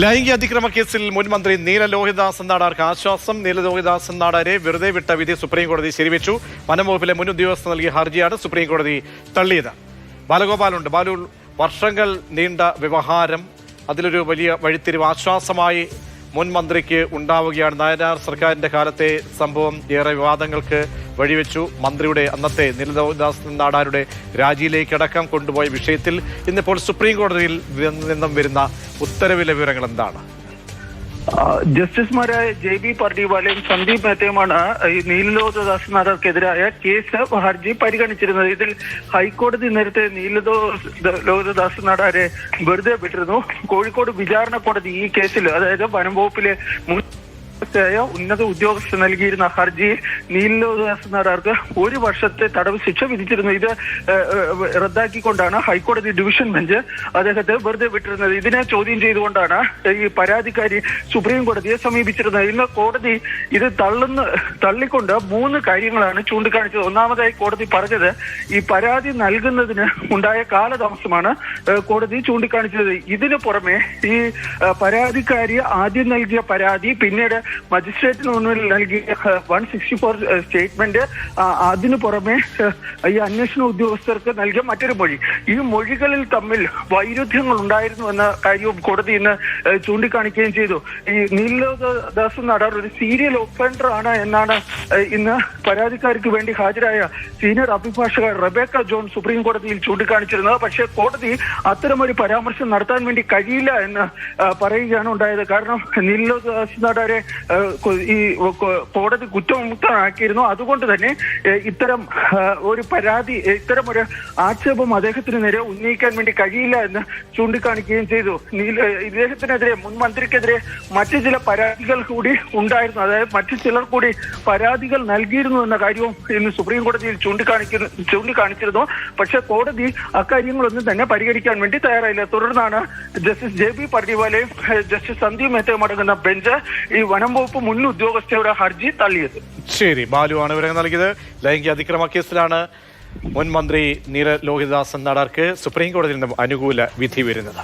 ലൈംഗിക അതിക്രമ കേസിൽ മുൻ മന്ത്രി നീല ലോഹിതദാസ് നാടാർക്ക് ആശ്വാസം. നീല ലോഹിതദാസ് നാടാരെ വെറുതെ വിട്ട വിധി സുപ്രീം കോടതി ശരിവെച്ചു. വനംവകുപ്പിലെ മുൻ ഉദ്യോഗസ്ഥർ നൽകിയ ഹർജിയാണ് സുപ്രീം കോടതി തള്ളിയത്. ബാലഗോപാലുണ്ട്. ബാലു, വർഷങ്ങൾ നീണ്ട വ്യവഹാരം, അതിലൊരു വലിയ വഴിത്തിരിവ് ആശ്വാസമായി മുൻ മന്ത്രിക്ക് ഉണ്ടാവുകയാണ്. നായനാർ സർക്കാരിന്റെ കാലത്തെ സംഭവം ഏറെ വിവാദങ്ങൾക്ക് വഴിവെച്ചു. മന്ത്രിയുടെ അന്നത്തെ നീല ലോഹിതദാസ് നാടാരുടെ രാജിയിലേക്കടക്കം കൊണ്ടുപോയ വിഷയത്തിൽ ഇന്നിപ്പോൾ സുപ്രീം കോടതിയിൽ നിന്നും വരുന്ന ഉത്തരവിലെ വിവരങ്ങൾ എന്താണ്? ജസ്റ്റിസുമാരായ JB പർഡിവാലയും സന്ദീപ് മേത്തയുമാണ് ഈ നീല ലോഹിതദാസ് നാടാർക്കെതിരായ കേസ് ഹർജി പരിഗണിച്ചിരുന്നത്. ഇതിൽ ഹൈക്കോടതി നേരത്തെ നീല ലോഹിതദാസ് നാടാരെ വെറുതെ വിട്ടിരുന്നു. കോഴിക്കോട് വിചാരണ കോടതി ഈ കേസിൽ, അതായത് വനംവകുപ്പിലെ മുൻ ഉന്നത ഉദ്യോഗസ്ഥർ നൽകിയിരുന്ന ഹർജിയിൽ നീല ലോഹിതദാസ് നാടാർക്ക് 1 വർഷത്തെ തടവ് ശിക്ഷ വിധിച്ചിരുന്നു. ഇത് റദ്ദാക്കിക്കൊണ്ടാണ് ഹൈക്കോടതി ഡിവിഷൻ ബെഞ്ച് അദ്ദേഹത്തെ വെറുതെ വിട്ടിരുന്നത്. ഇതിനെ ചോദ്യം ചെയ്തുകൊണ്ടാണ് ഈ പരാതിക്കാരി സുപ്രീം കോടതിയെ സമീപിച്ചിരുന്നത്. ഇന്ന് കോടതി ഇത് തള്ളിക്കൊണ്ട് 3 കാര്യങ്ങളാണ് ചൂണ്ടിക്കാണിച്ചത്. ഒന്നാമതായി കോടതി പറഞ്ഞത് ഈ പരാതി നൽകുന്നതിന് ഉണ്ടായ കാലതാമസമാണ് കോടതി ചൂണ്ടിക്കാണിച്ചത്. ഇതിനു പുറമെ ഈ പരാതിക്കാരി ആദ്യം നൽകിയ പരാതി, പിന്നീട് മജിസ്ട്രേറ്റിന് മുന്നിൽ നൽകിയ 164 സ്റ്റേറ്റ്മെന്റ്, അതിനു പുറമെ ഈ അന്വേഷണ ഉദ്യോഗസ്ഥർക്ക് നൽകിയ മറ്റൊരു മൊഴി, ഈ മൊഴികളിൽ തമ്മിൽ വൈരുദ്ധ്യങ്ങൾ ഉണ്ടായിരുന്നു എന്ന കാര്യവും കോടതി ഇന്ന് ചൂണ്ടിക്കാണിക്കുകയും ചെയ്തു. ഈ നീല ലോഹിതദാസ് നാടാർ ഒരു സീരിയൽ ഒഫൻഡർ ആണ് എന്നാണ് ഇന്ന് പരാതിക്കാർക്ക് വേണ്ടി ഹാജരായ സീനിയർ അഭിഭാഷക റെബേക്ക ജോൺ സുപ്രീം കോടതിയിൽ ചൂണ്ടിക്കാണിച്ചിരുന്നത്. പക്ഷേ കോടതി അത്തരമൊരു പരാമർശം നടത്താൻ വേണ്ടി കഴിയില്ല എന്ന് പറയുകയാണ് ഉണ്ടായത്. കാരണം നീല ലോഹിതദാസ് നാടാരെ ഈ കോടതി കുറ്റമുക്തനാക്കിയിരുന്നു. അതുകൊണ്ട് തന്നെ ഇത്തരം ഒരു ആക്ഷേപം അദ്ദേഹത്തിന് നേരെ ഉന്നയിക്കാൻ വേണ്ടി കഴിയില്ല എന്ന് ചൂണ്ടിക്കാണിക്കുകയും ചെയ്തു. ഇദ്ദേഹത്തിനെതിരെ, മുൻ മന്ത്രിക്കെതിരെ മറ്റു ചില പരാതികൾ കൂടി ഉണ്ടായിരുന്നു. അതായത് മറ്റു ചിലർ കൂടി പരാതികൾ നൽകിയിരുന്നു എന്ന കാര്യവും ഇന്ന് സുപ്രീം കോടതിയിൽ ചൂണ്ടിക്കാണിച്ചിരുന്നു. പക്ഷെ കോടതി അക്കാര്യങ്ങളൊന്നും തന്നെ പരിഗണിക്കാൻ വേണ്ടി തയ്യാറായില്ല. തുടർന്നാണ് ജസ്റ്റിസ് JB പർഡിവാലയും ജസ്റ്റിസ് സന്ദീപ് മേത്തയും അടങ്ങുന്ന ബെഞ്ച് ഈ വനംവകുപ്പ് മുൻ ഉദ്യോഗസ്ഥരുടെ ഹർജി തള്ളിയത്. ശരി, ബാലുവാണ് വിവരങ്ങൾ നൽകിയത്. ലൈംഗിക അതിക്രമ കേസിലാണ് മുൻ മന്ത്രി നീല ലോഹിതദാസ് നാടാർക്ക് സുപ്രീം കോടതിയിൽ നിന്നും അനുകൂല വിധി വരുന്നത്.